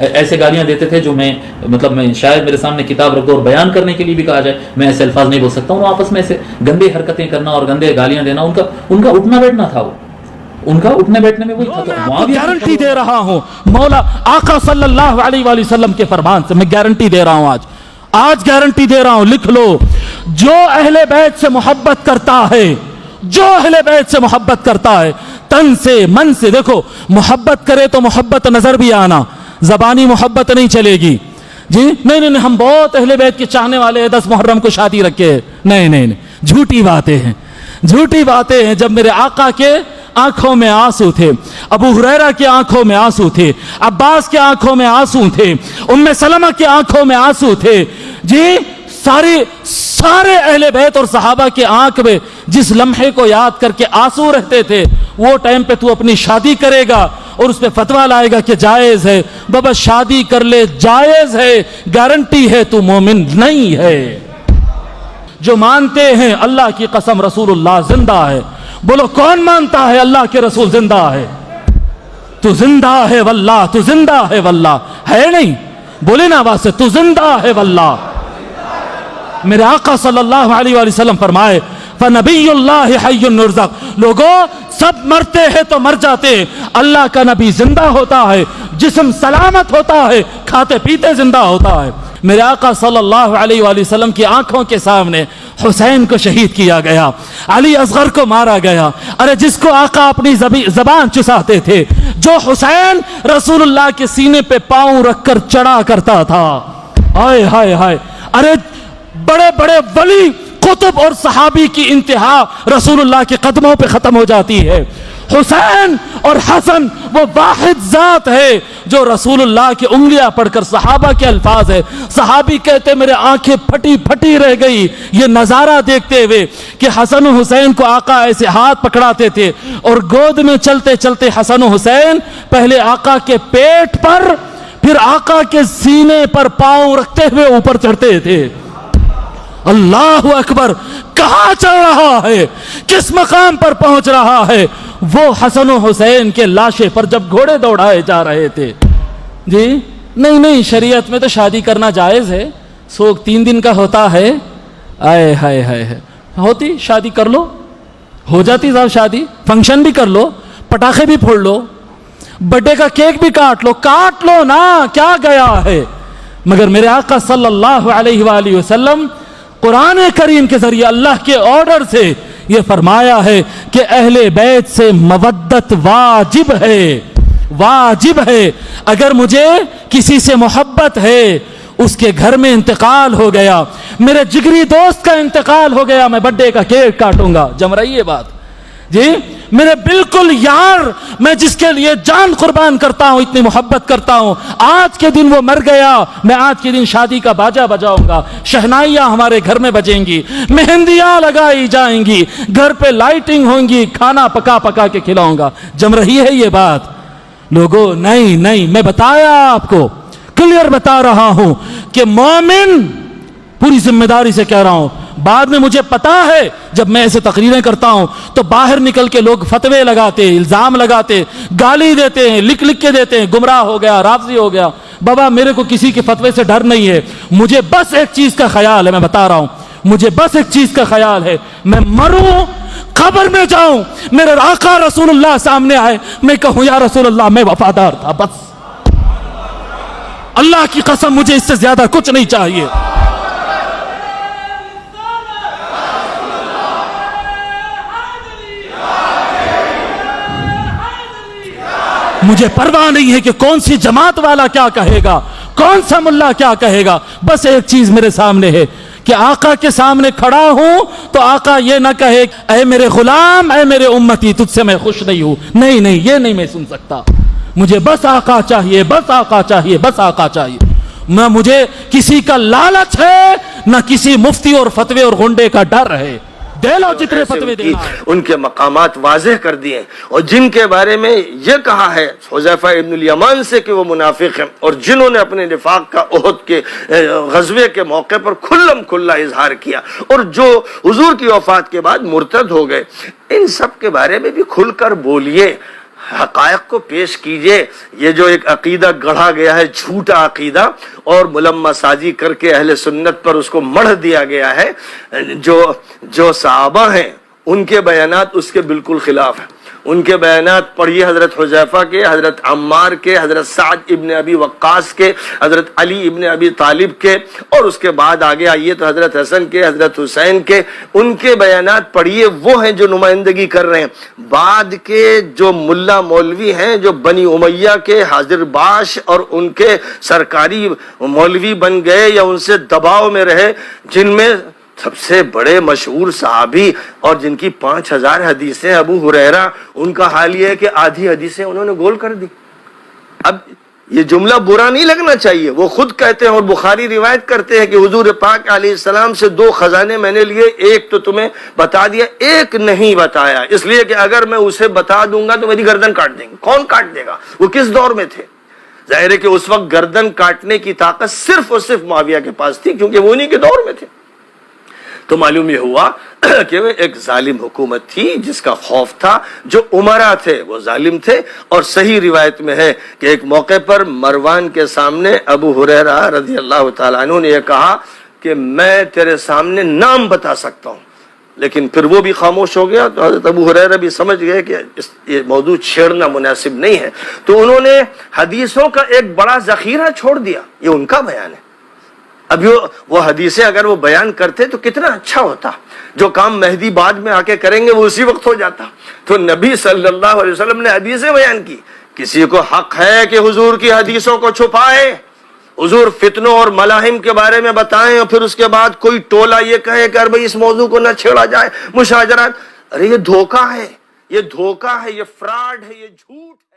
ایسے گالیاں دیتے تھے جو میں شاید میرے سامنے کتاب رکھ دو اور بیان کرنے کے لیے بھی کہا جائے میں ایسے الفاظ نہیں بول سکتا ہوں. آپس میں ایسے گندے حرکتیں کرنا اور گندے گالیاں دینا ان کا اٹھنا بیٹھنا تھا. ان کا اٹھنے بیٹھنے میں وہی تھا. میں آپ کو گارنٹی دے رہا ہوں مولا آقا صلی اللہ علیہ وآلہ وسلم کے فرمان سے میں گارنٹی دے رہا ہوں. آج گارنٹی دے رہا ہوں, لکھ لو. جو اہل بیت سے محبت کرتا ہے, جو اہل بیت سے محبت کرتا ہے, تن سے من سے, دیکھو محبت کرے تو محبت نظر بھی آنا, زبانی محبت نہیں چلے گی. جی نہیں, ہم بہت اہل بیت کے چاہنے والے ہیں, 10 محرم کو شادی رکھے. نہیں, جھوٹی باتیں ہیں, جھوٹی باتیں ہیں. جب میرے آقا کے آنکھوں میں آنسو تھے, ابو ہریرہ کی آنکھوں میں آنسو تھے, عباس کے آنکھوں میں آنسو تھے, ام سلمہ کی آنکھوں میں آنسو تھے. جی سارے اہل بیت اور صحابہ کے آنکھ میں جس لمحے کو یاد کر کے آنسو رہتے تھے, وہ ٹائم پہ تو اپنی شادی کرے گا اور اس پہ فتویٰ لائے گا کہ جائز ہے. بابا شادی کر لے, جائز ہے, گارنٹی ہے تو مومن نہیں ہے. جو مانتے ہیں اللہ کی قسم رسول اللہ زندہ ہے, بولو کون مانتا ہے اللہ کے رسول زندہ ہے؟ تو زندہ ہے واللہ, تو زندہ ہے واللہ, ہے نہیں؟ بولے نا آواز سے, تو زندہ ہے واللہ. میرے آقا صلی اللہ علیہ وآلہ وسلم فرمائے فنبی اللہ حی یرزق. لوگوں سب مرتے ہیں تو مر جاتے ہیں, اللہ کا نبی زندہ ہوتا ہے, جسم سلامت ہوتا ہے, کھاتے پیتے زندہ ہوتا ہے. میرے آقا صلی اللہ علیہ وآلہ وسلم کی آنکھوں کے سامنے حسین کو شہید کیا گیا, علی اصغر کو مارا گیا. ارے جس کو آقا اپنی زبان چساتے تھے, جو حسین رسول اللہ کے سینے پہ پاؤں رکھ کر چڑھا کرتا تھا, ہائے ہائے ہائے. ارے بڑے بڑے ولی قطب اور صحابی کی انتہا رسول اللہ کے قدموں پہ ختم ہو جاتی ہے. حسین اور حسن وہ واحد ذات ہے جو رسول اللہ کی انگلیاں پڑھ کر, صحابہ کے الفاظ ہے, صحابی کہتے میرے آنکھیں پھٹی پھٹی رہ گئی یہ نظارہ دیکھتے ہوئے کہ حسن و حسین کو آقا ایسے ہاتھ پکڑاتے تھے اور گود میں چلتے چلتے حسن و حسین پہلے آقا کے پیٹ پر پھر آقا کے سینے پر پاؤں رکھتے ہوئے اوپر چڑھتے تھے. اللہ اکبر, کہاں چڑھ رہا ہے, کس مقام پر پہنچ رہا ہے؟ وہ حسن و حسین کے لاشے پر جب گھوڑے دوڑائے جا رہے تھے. جی نہیں, شریعت میں تو شادی کرنا جائز ہے, سوگ 3 دن کا ہوتا ہے. آئے ہائے ہائے, ہوتی شادی کر لو, ہو جاتی صاحب شادی, فنکشن بھی کر لو, پٹاخے بھی پھوڑ لو, برتھڈے کا کیک بھی کاٹ لو نا, کیا گیا ہے. مگر میرے آقا صلی اللہ علیہ وآلہ وسلم قرآن کریم کے ذریعے اللہ کے آرڈر سے یہ فرمایا ہے کہ اہل بیت سے مودت واجب ہے, واجب ہے. اگر مجھے کسی سے محبت ہے, اس کے گھر میں انتقال ہو گیا, میرے جگری دوست کا انتقال ہو گیا, میں برتھڈے کا کیک کاٹوں گا. جم رہی ہے بات؟ جی میرے بالکل یار, میں جس کے لیے جان قربان کرتا ہوں, اتنی محبت کرتا ہوں, آج کے دن وہ مر گیا, میں آج کے دن شادی کا باجا بجاؤں گا, شہنائیاں ہمارے گھر میں بجیں گی, مہندیاں لگائی جائیں گی, گھر پہ لائٹنگ ہوں گی, کھانا پکا پکا کے کھلاؤں گا. جم رہی ہے یہ بات؟ لوگوں نہیں, میں بتایا آپ کو, کلیئر بتا رہا ہوں کہ مومن, پوری ذمہ داری سے کہہ رہا ہوں, بعد میں مجھے پتا ہے جب میں ایسے تقریریں کرتا ہوں تو باہر نکل کے لوگ فتوے لگاتے, الزام لگاتے, گالی دیتے ہیں, لکھ کے دیتے ہیں, گمراہ ہو گیا, رافضی ہو گیا. بابا میرے کو کسی کے فتوے سے ڈر نہیں ہے, مجھے بس ایک چیز کا خیال ہے, میں بتا رہا ہوں, مجھے بس ایک چیز کا خیال ہے, میں مروں, قبر میں جاؤں, میرے آقا رسول اللہ سامنے آئے, میں کہوں یا رسول اللہ میں وفادار تھا, بس. اللہ کی قسم مجھے اس سے زیادہ کچھ نہیں چاہیے. مجھے پرواہ نہیں ہے کہ کون سی جماعت والا کیا کہے گا, کون سا ملا کیا کہے گا. بس ایک چیز میرے سامنے ہے کہ آقا کے سامنے کھڑا ہوں تو آقا یہ نہ کہے اے میرے غلام, اے میرے امتی, تجھ سے میں خوش نہیں ہوں. نہیں, یہ نہیں میں سن سکتا. مجھے بس آقا چاہیے, بس آقا چاہیے, بس آقا چاہیے. نہ مجھے کسی کا لالچ ہے, نہ کسی مفتی اور فتوے اور غنڈے کا ڈر ہے. ان کے مقامات واضح کر دیے, اور جن کے بارے میں یہ کہا ہے حذیفہ ابن الیمان سے کہ وہ منافق ہیں, اور جنہوں نے اپنے نفاق کا احد کے غزوے کے موقع پر کھلم کھلا اظہار کیا, اور جو حضور کی وفات کے بعد مرتد ہو گئے, ان سب کے بارے میں بھی کھل کر بولیے. حقائق کو پیش کیجئے. یہ جو ایک عقیدہ گڑھا گیا ہے، جھوٹا عقیدہ، اور ملمہ سازی کر کے اہل سنت پر اس کو مڑھ دیا گیا ہے، جو صحابہ ہیں ان کے بیانات اس کے بالکل خلاف ہیں. ان کے بیانات پڑھیے حضرت حذیفہ کے، حضرت عمار کے، حضرت سعد ابن ابی وقاص کے، حضرت علی ابن ابی طالب کے، اور اس کے بعد آگے آئیے تو حضرت حسن کے، حضرت حسین کے. ان کے بیانات پڑھیے، وہ ہیں جو نمائندگی کر رہے ہیں. بعد کے جو ملا مولوی ہیں، جو بنی امیہ کے حاضر باش اور ان کے سرکاری مولوی بن گئے یا ان سے دباؤ میں رہے، جن میں سب سے بڑے مشہور صحابی اور جن کی 5000 حدیثیں ابو ہریرہ، ان کا حال یہ ہے کہ آدھی حدیثیں انہوں نے گول کر دی. اب یہ جملہ برا نہیں لگنا چاہیے، وہ خود کہتے ہیں اور بخاری روایت کرتے ہیں کہ حضور پاک علیہ السلام سے 2 خزانے میں نے لیے، ایک تو تمہیں بتا دیا، ایک نہیں بتایا، اس لیے کہ اگر میں اسے بتا دوں گا تو میری گردن کاٹ دیں گے. کون کاٹ دے گا؟ وہ کس دور میں تھے؟ ظاہر ہے کہ اس وقت گردن کاٹنے کی طاقت صرف اور صرف معاویہ کے پاس تھی، کیونکہ وہ انہی کے دور میں تھے. تو معلوم یہ ہوا کہ وہ ایک ظالم حکومت تھی جس کا خوف تھا. جو امراء تھے وہ ظالم تھے. اور صحیح روایت میں ہے کہ ایک موقع پر مروان کے سامنے ابو ہریرہ رضی اللہ تعالیٰ عنہ نے یہ کہا کہ میں تیرے سامنے نام بتا سکتا ہوں، لیکن پھر وہ بھی خاموش ہو گیا. تو حضرت ابو ہریرہ بھی سمجھ گئے کہ یہ موضوع چھیڑنا مناسب نہیں ہے، تو انہوں نے حدیثوں کا ایک بڑا ذخیرہ چھوڑ دیا. یہ ان کا بیان ہے. اب وہ حدیثیں اگر وہ بیان کرتے تو کتنا اچھا ہوتا. جو کام مہدی بعد میں آ کے کریں گے وہ اسی وقت ہو جاتا. تو نبی صلی اللہ علیہ وسلم نے حدیثیں بیان کی. کسی کو حق ہے کہ حضور کی حدیثوں کو چھپائے، حضور فتنوں اور ملاحم کے بارے میں بتائیں، اور پھر اس کے بعد کوئی ٹولہ یہ کہے کہ بھائی اس موضوع کو نہ چھیڑا جائے، مشاجرات. ارے یہ دھوکہ ہے، یہ دھوکہ ہے، یہ فراڈ ہے، یہ جھوٹ ہے.